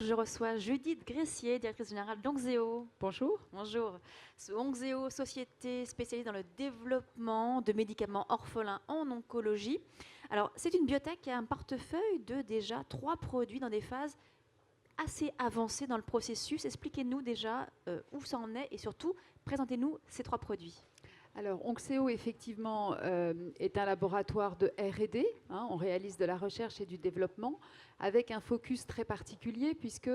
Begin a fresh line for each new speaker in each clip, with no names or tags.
je reçois Judith Gressier, directrice générale d'Onxeo.
Bonjour.
Bonjour. Onxeo, société spécialisée dans le développement de médicaments orphelins en oncologie. Alors, c'est une biotech qui a un portefeuille de déjà 3 produits dans des phases assez avancées dans le processus. Expliquez-nous déjà où ça en est et surtout, présentez-nous ces 3 produits.
Alors, Onxeo, effectivement, est un laboratoire de R&D. On réalise de la recherche et du développement avec un focus très particulier puisque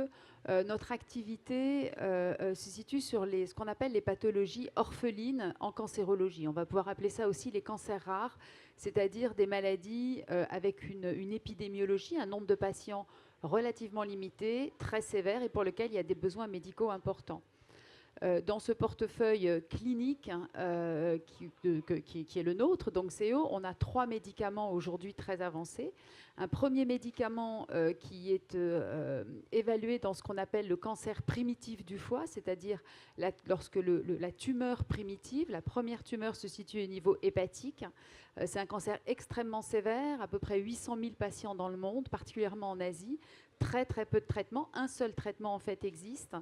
notre activité se situe sur ce qu'on appelle les pathologies orphelines en cancérologie. On va pouvoir appeler ça aussi les cancers rares, c'est-à-dire des maladies avec une épidémiologie, un nombre de patients relativement limité, très sévère et pour lequel il y a des besoins médicaux importants. Dans ce portefeuille clinique qui est le nôtre, donc CO, on a 3 médicaments aujourd'hui très avancés. Un premier médicament qui est évalué dans ce qu'on appelle le cancer primitif du foie, c'est-à-dire lorsque la tumeur primitive, la première tumeur se situe au niveau hépatique. C'est un cancer extrêmement sévère, à peu près 800 000 patients dans le monde, particulièrement en Asie. Très très peu de traitements, un seul traitement en fait existe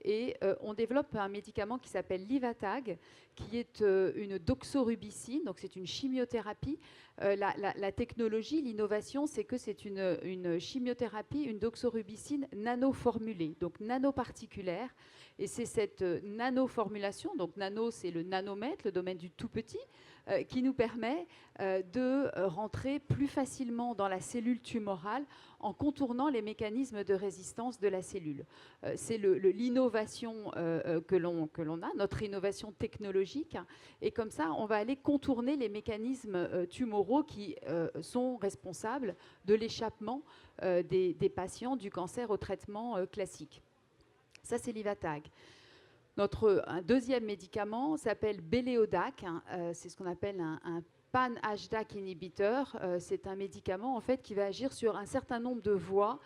et on développe un médicament qui s'appelle Livatag qui est une doxorubicine, donc c'est une chimiothérapie. La technologie, l'innovation, c'est que c'est une chimiothérapie, une doxorubicine nanoformulée, donc nanoparticulaire, et c'est cette nanoformulation, donc nano c'est le nanomètre, le domaine du tout petit, qui nous permet de rentrer plus facilement dans la cellule tumorale en contournant les mécanismes de résistance de la cellule. C'est l'innovation que l'on a, notre innovation technologique, et comme ça, on va aller contourner les mécanismes tumoraux qui sont responsables de l'échappement des patients du cancer au traitement classique. Ça, c'est Livatag. Un deuxième médicament s'appelle Beleodac, c'est ce qu'on appelle un pan-HDAC inhibiteur. C'est un médicament en fait, qui va agir sur un certain nombre de voies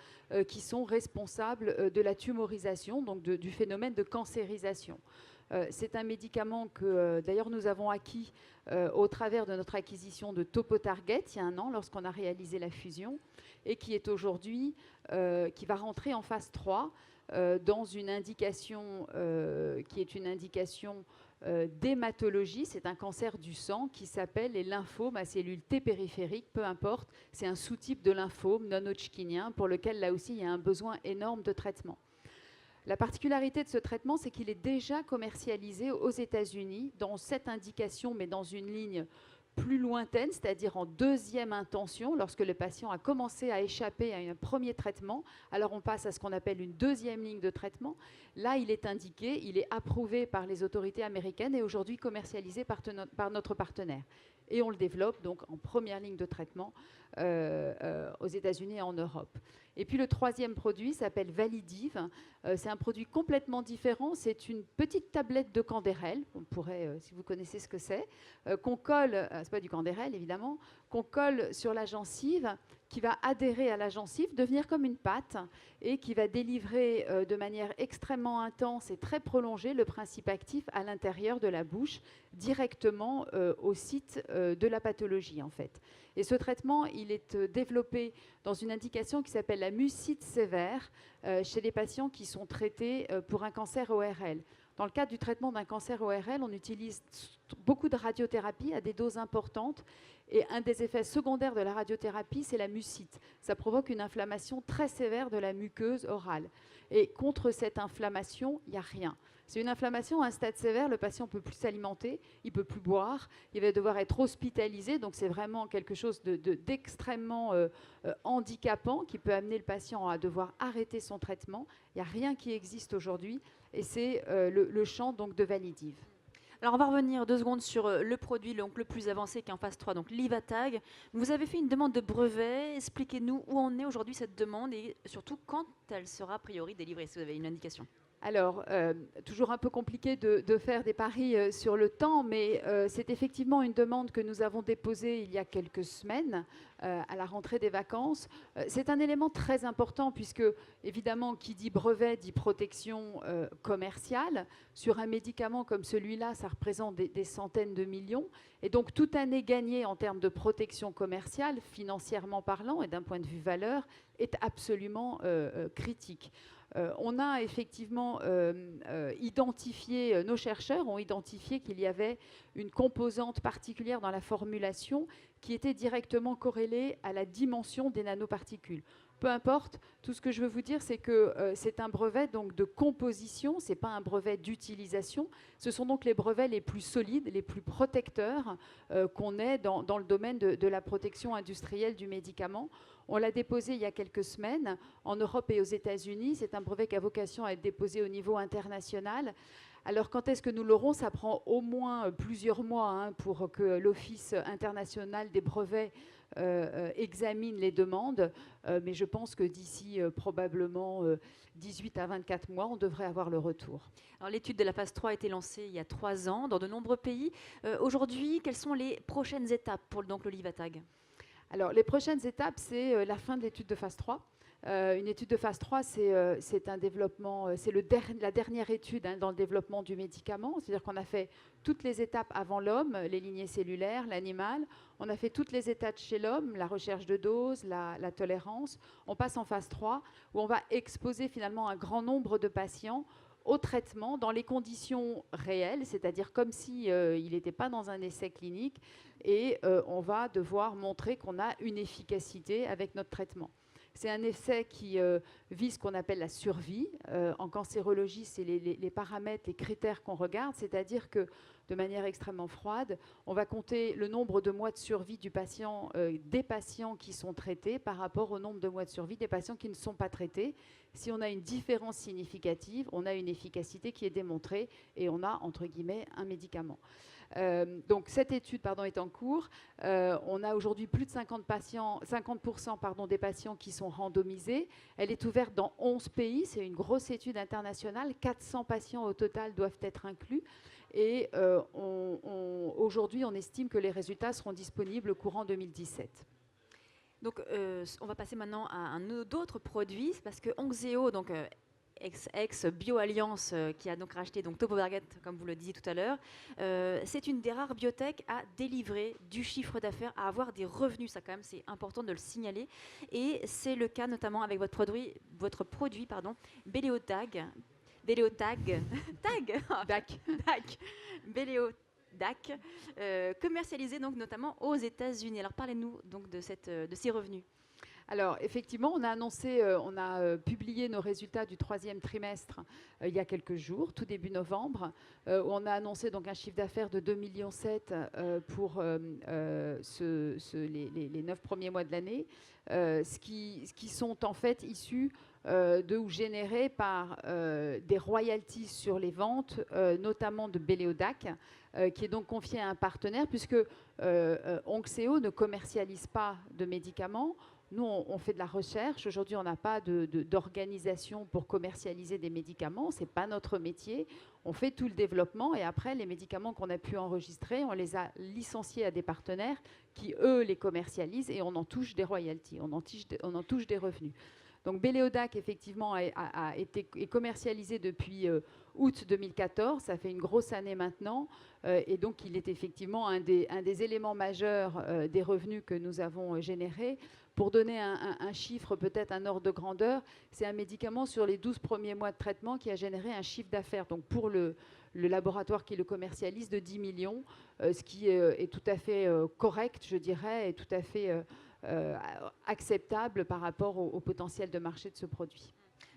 qui sont responsables de la tumorisation, donc du phénomène de cancérisation. C'est un médicament que d'ailleurs nous avons acquis au travers de notre acquisition de TopoTarget il y a un an lorsqu'on a réalisé la fusion et qui est aujourd'hui, qui va rentrer en phase 3 dans une indication qui est une indication d'hématologie. C'est un cancer du sang qui s'appelle les lymphomes à cellules T périphériques, peu importe, c'est un sous-type de lymphome non-hodgkinien pour lequel là aussi il y a un besoin énorme de traitement. La particularité de ce traitement, c'est qu'il est déjà commercialisé aux États-Unis dans cette indication, mais dans une ligne plus lointaine, c'est-à-dire en deuxième intention, lorsque le patient a commencé à échapper à un premier traitement, alors on passe à ce qu'on appelle une deuxième ligne de traitement. Là, il est indiqué, il est approuvé par les autorités américaines et aujourd'hui commercialisé par notre partenaire. Et on le développe donc en première ligne de traitement aux États-Unis et en Europe. Et puis le troisième produit s'appelle Validiv. C'est un produit complètement différent. C'est une petite tablette de Candérel. On pourrait, si vous connaissez ce que c'est, qu'on colle, c'est pas du Candérel évidemment, qu'on colle sur la gencive, qui va adhérer à la gencive, devenir comme une pâte et qui va délivrer de manière extrêmement intense et très prolongée le principe actif à l'intérieur de la bouche, directement au site de la pathologie en fait. Et ce traitement, il est développé dans une indication qui s'appelle la mucite sévère chez les patients qui sont traités pour un cancer ORL. Dans le cadre du traitement d'un cancer ORL, on utilise beaucoup de radiothérapie à des doses importantes. Et un des effets secondaires de la radiothérapie, c'est la mucite. Ça provoque une inflammation très sévère de la muqueuse orale. Et contre cette inflammation, il n'y a rien. C'est une inflammation à un stade sévère, le patient ne peut plus s'alimenter, il ne peut plus boire, il va devoir être hospitalisé. Donc c'est vraiment quelque chose d'extrêmement handicapant qui peut amener le patient à devoir arrêter son traitement. Il n'y a rien qui existe aujourd'hui et c'est le champ donc, de Validiv.
Alors on va revenir 2 secondes sur le produit donc, le plus avancé qui est en phase 3, donc Livatag. Vous avez fait une demande de brevet. Expliquez-nous où en est aujourd'hui cette demande et surtout quand elle sera a priori délivrée, si vous avez une indication.
Alors, toujours un peu compliqué de faire des paris sur le temps, mais c'est effectivement une demande que nous avons déposée il y a quelques semaines à la rentrée des vacances. C'est un élément très important puisque, évidemment, qui dit brevet dit protection commerciale. Sur un médicament comme celui-là, ça représente des centaines de millions. Et donc, toute année gagnée en termes de protection commerciale, financièrement parlant et d'un point de vue valeur, est absolument critique. On a effectivement identifié, nos chercheurs ont identifié qu'il y avait une composante particulière dans la formulation qui était directement corrélée à la dimension des nanoparticules. Peu importe, tout ce que je veux vous dire, c'est que c'est un brevet donc, de composition, ce n'est pas un brevet d'utilisation. Ce sont donc les brevets les plus solides, les plus protecteurs qu'on ait dans le domaine de la protection industrielle du médicament. On l'a déposé il y a quelques semaines en Europe et aux États-Unis. C'est un brevet qui a vocation à être déposé au niveau international. Alors, quand est-ce que nous l'aurons? Ça prend au moins plusieurs mois pour que l'Office international des brevets examine les demandes. Mais je pense que d'ici probablement 18 à 24 mois, on devrait avoir le retour.
Alors, l'étude de la phase 3 a été lancée il y a 3 ans dans de nombreux pays. Aujourd'hui, quelles sont les prochaines étapes pour donc, le Livatag?
Alors, les prochaines étapes, c'est la fin de l'étude de phase 3. Une étude de phase 3, c'est un développement, c'est la dernière étude dans le développement du médicament. C'est-à-dire qu'on a fait toutes les étapes avant l'homme, les lignées cellulaires, l'animal. On a fait toutes les étapes chez l'homme, la recherche de dose, la tolérance. On passe en phase 3, où on va exposer finalement un grand nombre de patients au traitement dans les conditions réelles, c'est-à-dire comme s'il n'était pas dans un essai clinique, et on va devoir montrer qu'on a une efficacité avec notre traitement. C'est un essai qui vise ce qu'on appelle la survie. En cancérologie, c'est les paramètres, les critères qu'on regarde, c'est-à-dire que de manière extrêmement froide, on va compter le nombre de mois de survie du patient, des patients qui sont traités par rapport au nombre de mois de survie des patients qui ne sont pas traités. Si on a une différence significative, on a une efficacité qui est démontrée et on a, entre guillemets, un médicament. Donc cette étude est en cours. On a aujourd'hui plus de 50% des patients qui sont randomisés. Elle est ouverte dans 11 pays. C'est une grosse étude internationale. 400 patients au total doivent être inclus. Et aujourd'hui, on estime que les résultats seront disponibles courant 2017.
Donc, on va passer maintenant à d'autres produits, parce que Onxeo, donc ex-BioAlliance, qui a donc racheté donc Topo-Target, comme vous le disiez tout à l'heure, c'est une des rares biotech à délivrer du chiffre d'affaires, à avoir des revenus. Ça, quand même, c'est important de le signaler. Et c'est le cas notamment avec votre produit, Béléotag. Béléotag. Tag
DAC.
DAC. Béléodac, commercialisé donc notamment aux États-Unis. Alors parlez-nous donc de ces revenus.
Alors, effectivement, on a publié nos résultats du 3e trimestre il y a quelques jours, tout début novembre, où on a annoncé donc un chiffre d'affaires de 2,7 millions pour les 9 premiers mois de l'année, ce qui sont en fait issus de ou générés par des royalties sur les ventes, notamment de Béléodac, qui est donc confié à un partenaire, puisque Onxeo ne commercialise pas de médicaments. Nous, on fait de la recherche. Aujourd'hui, on n'a pas d'organisation pour commercialiser des médicaments. Ce n'est pas notre métier. On fait tout le développement et après, les médicaments qu'on a pu enregistrer, on les a licenciés à des partenaires qui, eux, les commercialisent et on en touche des royalties, on en touche des revenus. Donc Béléodac, effectivement, est commercialisé depuis août 2014. Ça fait une grosse année maintenant. Et donc, il est effectivement un des éléments majeurs des revenus que nous avons générés. Pour donner un chiffre, peut-être un ordre de grandeur, c'est un médicament sur les 12 premiers mois de traitement qui a généré un chiffre d'affaires, donc pour le laboratoire qui le commercialise, de 10 millions, ce qui est tout à fait correct, je dirais, et tout à fait acceptable par rapport au potentiel de marché de ce produit.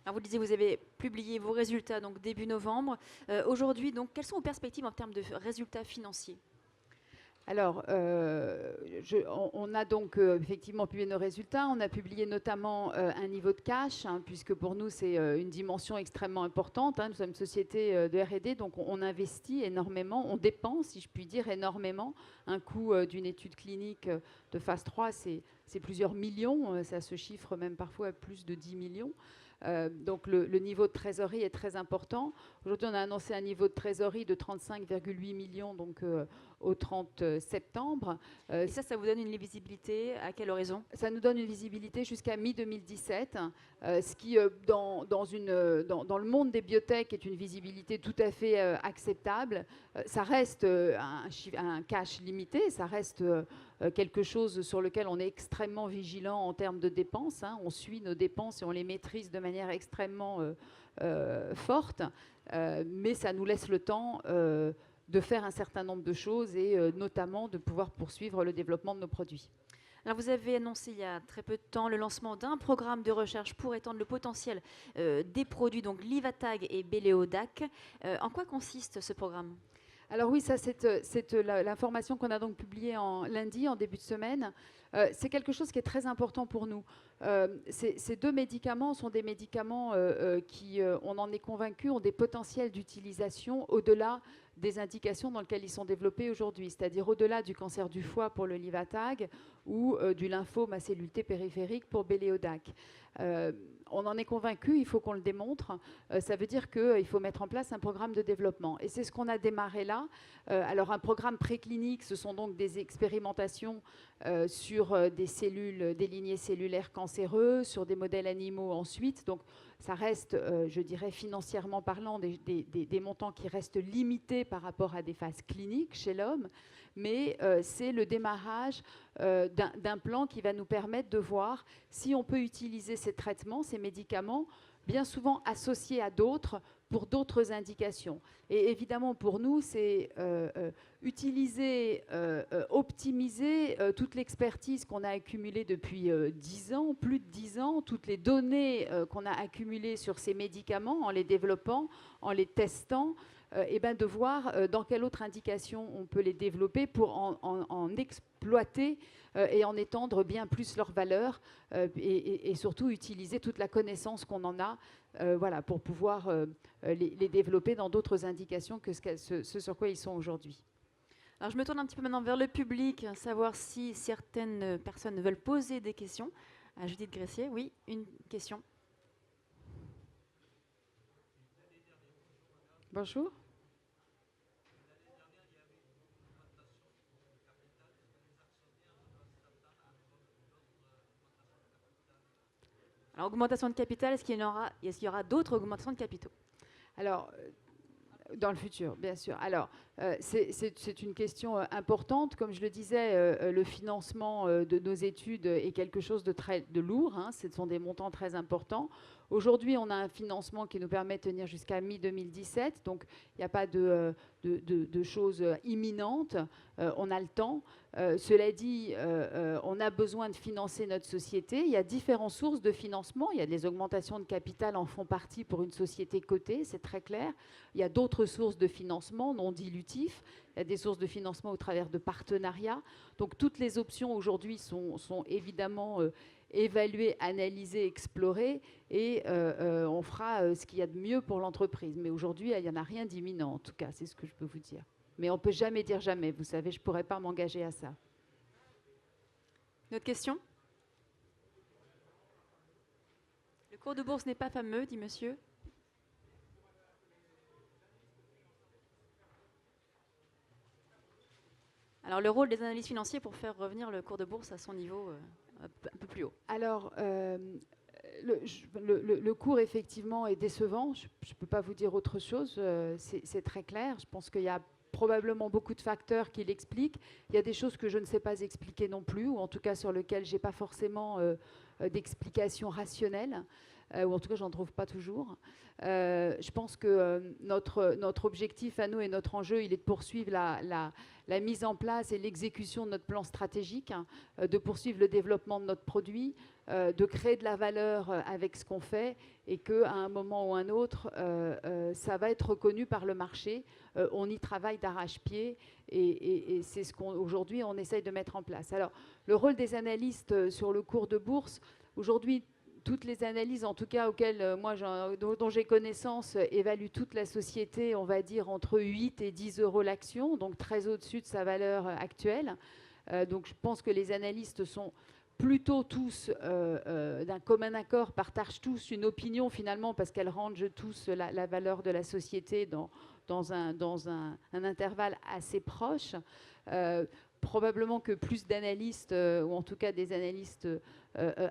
Alors vous disiez, vous avez publié vos résultats donc début novembre. Aujourd'hui, donc, quelles sont vos perspectives en termes de résultats financiers ?
Alors, on a donc effectivement publié nos résultats. On a publié notamment un niveau de cash, puisque pour nous, c'est une dimension extrêmement importante. Nous sommes une société de R&D, donc on investit énormément, on dépense, si je puis dire, énormément. Un coût d'une étude clinique de phase 3, c'est plusieurs millions. Ça se chiffre même parfois à plus de 10 millions. Donc le niveau de trésorerie est très important. Aujourd'hui, on a annoncé un niveau de trésorerie de 35,8 millions donc, au 30 septembre.
Et ça vous donne une visibilité à quel horizon ?
Ça nous donne une visibilité jusqu'à mi-2017, ce qui, dans le monde des biotech, est une visibilité tout à fait acceptable. Ça reste un cash limité, ça reste quelque chose sur lequel on est extrêmement vigilant en termes de dépenses, hein. On suit nos dépenses et on les maîtrise de manière extrêmement forte, mais ça nous laisse le temps de faire un certain nombre de choses et notamment de pouvoir poursuivre le développement de nos produits.
Alors vous avez annoncé il y a très peu de temps le lancement d'un programme de recherche pour étendre le potentiel des produits, donc Livatag et Béléodac. En quoi consiste ce programme ?
Alors oui, ça c'est l'information qu'on a donc publiée lundi, en début de semaine. C'est quelque chose qui est très important pour nous. Ces deux médicaments sont des médicaments qui, on en est convaincu, ont des potentiels d'utilisation au-delà des indications dans lesquelles ils sont développés aujourd'hui, c'est-à-dire au-delà du cancer du foie pour le Livatag ou du lymphome à cellule T périphérique pour Béléodac. On en est convaincu, il faut qu'on le démontre. Ça veut dire qu'il faut mettre en place un programme de développement. Et c'est ce qu'on a démarré là. Alors un programme préclinique, ce sont donc des expérimentations sur des cellules, des lignées cellulaires cancéreuses, sur des modèles animaux ensuite. Donc ça reste, je dirais, financièrement parlant, des montants qui restent limités par rapport à des phases cliniques chez l'homme. Mais c'est le démarrage d'un plan qui va nous permettre de voir si on peut utiliser ces traitements, ces médicaments, bien souvent associés à d'autres, pour d'autres indications. Et évidemment, pour nous, c'est utiliser, optimiser toute l'expertise qu'on a accumulée depuis 10 ans, plus de 10 ans, toutes les données qu'on a accumulées sur ces médicaments, en les développant, en les testant, et ben de voir dans quelle autre indication on peut les développer pour en exploiter et en étendre bien plus leur valeur et surtout utiliser toute la connaissance qu'on en a voilà, pour pouvoir les développer dans d'autres indications que ce sur quoi ils sont aujourd'hui.
Alors je me tourne un petit peu maintenant vers le public, savoir si certaines personnes veulent poser des questions. À Judith Gressier, oui, une question.
Bonjour.
Alors, augmentation de capital, est-ce qu'il y aura d'autres augmentations de capitaux ?
Alors, dans le futur, bien sûr. Alors, c'est une question importante. Comme je le disais, le financement de nos études est quelque chose de lourd. Hein. Ce sont des montants très importants. Aujourd'hui, on a un financement qui nous permet de tenir jusqu'à mi-2017. Donc, il n'y a pas de choses imminentes. On a le temps. Cela dit, on a besoin de financer notre société. Il y a différentes sources de financement. Il y a des augmentations de capital en font partie pour une société cotée, c'est très clair. Il y a d'autres sources de financement non dilutifs. Il y a des sources de financement au travers de partenariats. Donc toutes les options aujourd'hui sont évidemment évaluées, analysées, explorées et on fera ce qu'il y a de mieux pour l'entreprise. Mais aujourd'hui, il n'y en a rien d'imminent en tout cas, c'est ce que je peux vous dire. Mais on ne peut jamais dire jamais, vous savez, je ne pourrais pas m'engager à ça.
Une autre question ? Le cours de bourse n'est pas fameux, dit monsieur. Alors, le rôle des analystes financiers pour faire revenir le cours de bourse à son niveau un peu plus haut.
Alors, le cours, effectivement, est décevant. Je ne peux pas vous dire autre chose. C'est très clair. Je pense qu'il y a probablement beaucoup de facteurs qui l'expliquent. Il y a des choses que je ne sais pas expliquer non plus, ou en tout cas sur lesquelles je n'ai pas forcément d'explication rationnelle, ou en tout cas je n'en trouve pas toujours. Je pense que notre objectif à nous et notre enjeu, il est de poursuivre la mise en place et l'exécution de notre plan stratégique, de poursuivre le développement de notre produit, de créer de la valeur avec ce qu'on fait et qu'à un moment ou un autre, ça va être reconnu par le marché. On y travaille d'arrache-pied et c'est ce qu'aujourd'hui on essaye de mettre en place. Alors, le rôle des analystes sur le cours de bourse, aujourd'hui, toutes les analyses, en tout cas auxquelles dont j'ai connaissance, évaluent toute la société, on va dire, entre 8 et 10 euros l'action, donc très au-dessus de sa valeur actuelle. Donc je pense que les analystes sont plutôt tous, d'un commun accord, partagent tous une opinion finalement, parce qu'elles rangent tous la valeur de la société dans un intervalle assez proche. probablement que plus d'analystes, ou en tout cas des analystes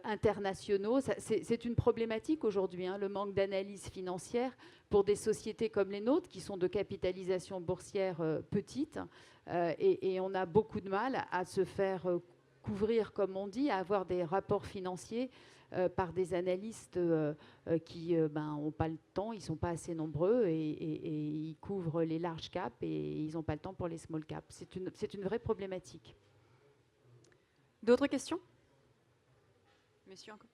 internationaux. C'est une problématique aujourd'hui, hein, le manque d'analyse financière pour des sociétés comme les nôtres, qui sont de capitalisation boursière petite, et on a beaucoup de mal à se faire couvrir, comme on dit, à avoir des rapports financiers par des analystes qui n'ont pas le temps, ils ne sont pas assez nombreux et ils couvrent les large caps et ils n'ont pas le temps pour les small caps. C'est une vraie problématique.
D'autres questions? Monsieur encore.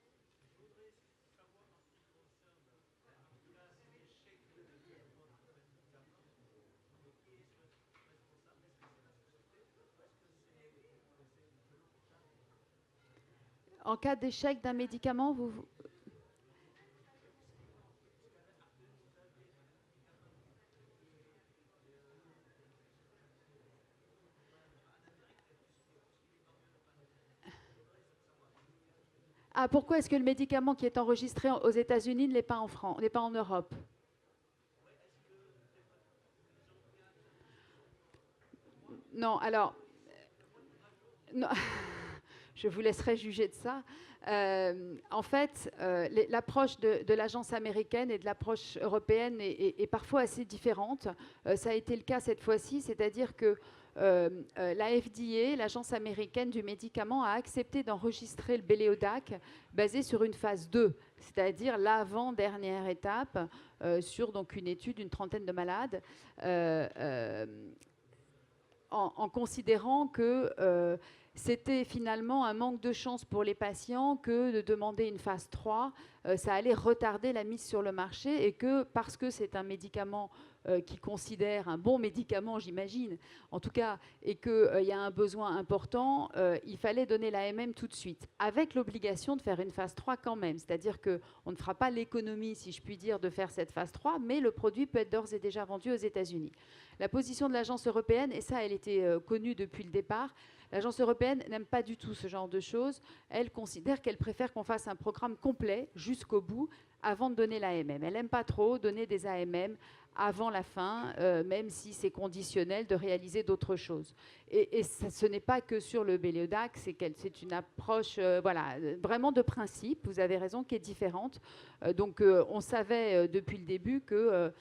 En cas d'échec d'un médicament, Ah, pourquoi est-ce que le médicament qui est enregistré aux États-Unis ne l'est pas en France, n'est pas en Europe? Non, alors, non, je vous laisserai juger de ça. En fait, l'approche de l'agence américaine et de l'approche européenne est parfois assez différente. Ça a été le cas cette fois-ci, c'est-à-dire que la FDA, l'agence américaine du médicament, a accepté d'enregistrer le Béléodac basé sur une phase 2, c'est-à-dire l'avant-dernière étape sur donc une étude d'une trentaine de malades, en considérant que c'était finalement un manque de chance pour les patients que de demander une phase 3, ça allait retarder la mise sur le marché, et que parce que c'est un médicament qui considère un bon médicament, j'imagine, en tout cas, et qu'il y a un besoin important, il fallait donner l'AMM tout de suite, avec l'obligation de faire une phase 3 quand même. C'est-à-dire qu'on ne fera pas l'économie, si je puis dire, de faire cette phase 3, mais le produit peut être d'ores et déjà vendu aux États-Unis. La position de l'agence européenne, et ça, elle était connue depuis le départ, l'agence européenne n'aime pas du tout ce genre de choses. Elle considère qu'elle préfère qu'on fasse un programme complet jusqu'au bout avant de donner l'AMM. Elle n'aime pas trop donner des AMM avant la fin, même si c'est conditionnel de réaliser d'autres choses. Et ça, ce n'est pas que sur le Béléodac, c'est une approche voilà, vraiment de principe, vous avez raison, qui est différente. Donc on savait depuis le début que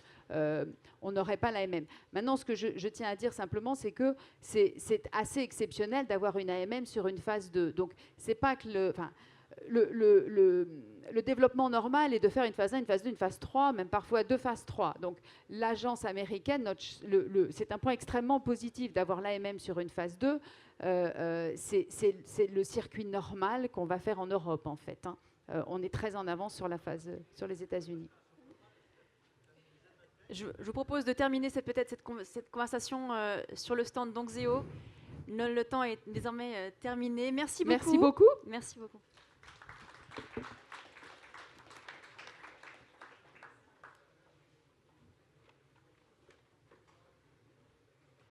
on n'aurait pas l'AMM. Maintenant, ce que je tiens à dire simplement, c'est que c'est assez exceptionnel d'avoir une AMM sur une phase 2. Donc c'est pas que le développement normal est de faire une phase 1, une phase 2, une phase 3, même parfois 2 phases 3. Donc l'agence américaine, c'est un point extrêmement positif d'avoir l'AMM sur une phase 2. C'est le circuit normal qu'on va faire en Europe, en fait. Hein. On est très en avance sur la phase sur les États-Unis.
Je vous propose de terminer cette conversation sur le stand d'Ongzeo. Le temps est désormais terminé. Merci beaucoup.
Merci beaucoup.
Merci beaucoup.